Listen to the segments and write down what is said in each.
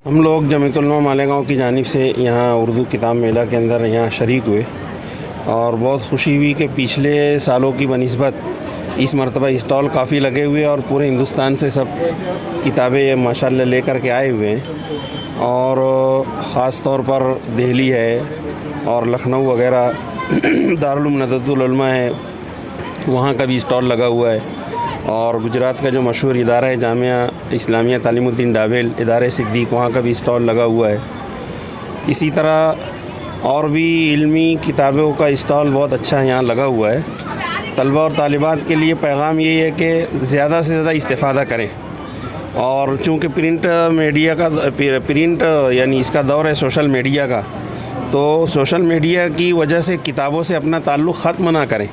हम लोग जमीयतुल उलमा मालेगांव की जानिब से यहाँ उर्दू किताब मेला के अंदर यहाँ शरीक हुए और बहुत खुशी हुई कि पिछले सालों की बनिस्बत इस मरतबा स्टॉल काफ़ी लगे हुए और पूरे हिंदुस्तान से सब किताबें माशाल्लाह लेकर के आए हुए हैं। और ख़ास तौर पर दिल्ली है और लखनऊ वगैरह दारुल उलूम नदवतुल उलमा है, वहाँ का भी स्टॉल लगा हुआ है। और गुजरात का जो मशहूर इदारा है जामिया इस्लामिया तालीमुद्दीन डाबेल इदारे सिद्दीक़, वहाँ का भी स्टॉल लगा हुआ है। इसी तरह और भी इल्मी किताबों का स्टॉल बहुत अच्छा यहाँ लगा हुआ है। तलबा और तालिबात के लिए पैगाम यही है कि ज़्यादा से ज़्यादा इस्तेफ़ादा करें। और चूँकि प्रिंट मीडिया का प्रिंट यानी इसका दौर है सोशल मीडिया का, तो सोशल मीडिया की वजह से किताबों से अपना ताल्लुक़ ख़त्म ना करें।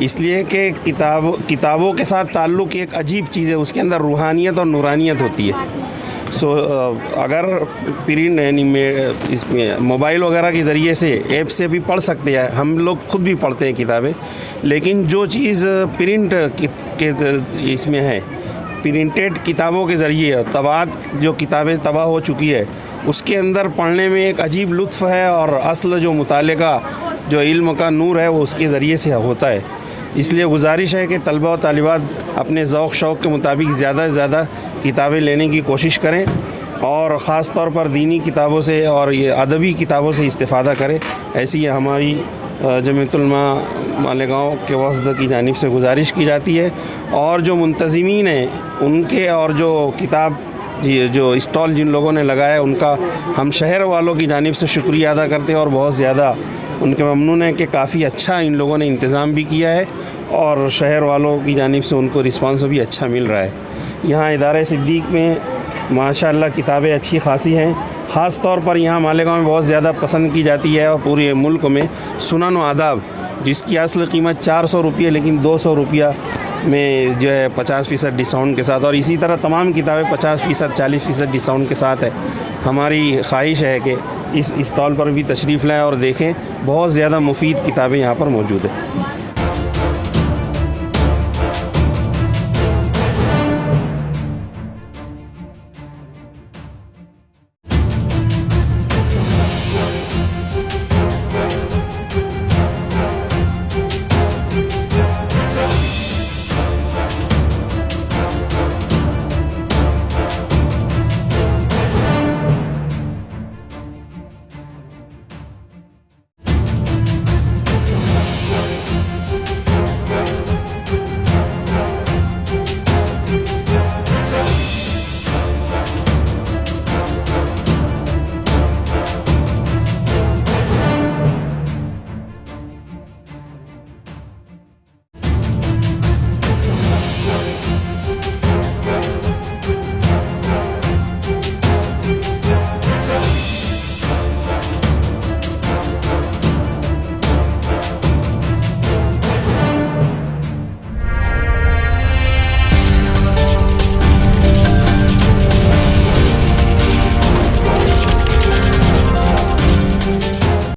इसलिए कि किताबों के साथ ताल्लुक़ एक अजीब चीज़ है, उसके अंदर रूहानियत और नूरानियत होती है। अगर प्रिंट यानी इसमें मोबाइल वगैरह के ज़रिए से ऐप से भी पढ़ सकते हैं, हम लोग खुद भी पढ़ते हैं किताबें, लेकिन जो चीज़ प्रिंट के इसमें है, प्रिंटेड किताबों के ज़रिए तबात जो किताबें तबाह हो चुकी है, उसके अंदर पढ़ने में एक अजीब लुत्फ़ है और असल जो मुताले का जो इल्म का नूर है वो उसके ज़रिए से होता है। इसलिए गुजारिश है कि तलबा और तालिबात अपने ज़ौक़ शौक़ के मुताबिक ज़्यादा से ज़्यादा किताबें लेने की कोशिश करें और ख़ास तौर पर दीनी किताबों से और ये अदबी किताबों से इस्तेफ़ादा करें। ऐसी हमारी जमीयतुल उलमा मालेगांव के वफ़द की जानिब से गुजारिश की जाती है। और जो मुंतज़िमीन हैं उनके और जो किताब जो स्टॉल जिन लोगों ने लगाया उनका हम शहर वालों की जानिब से शुक्रिया अदा करते हैं और बहुत ज़्यादा उनके ममनून है कि काफ़ी अच्छा इन लोगों ने इंतज़ाम भी किया है और शहर वालों की जानिब से उनको रिस्पांस भी अच्छा मिल रहा है। यहाँ इदारे सिद्दीक़ में माशाल्लाह किताबें अच्छी खासी हैं। ख़ास तौर पर यहाँ मालेगांव में बहुत ज़्यादा पसंद की जाती है और पूरे मुल्क में सुनन व आदाब, जिसकी असल कीमत 400 रुपये लेकिन 200 रुपया में जो है 50% डिस्काउंट के साथ, और इसी तरह तमाम किताबें 50% 40% डिस्काउंट के साथ है। हमारी ख्वाहिश है कि इस स्टॉल पर भी तशरीफ़ लाएँ और देखें, बहुत ज़्यादा मुफीद किताबें यहाँ पर मौजूद है।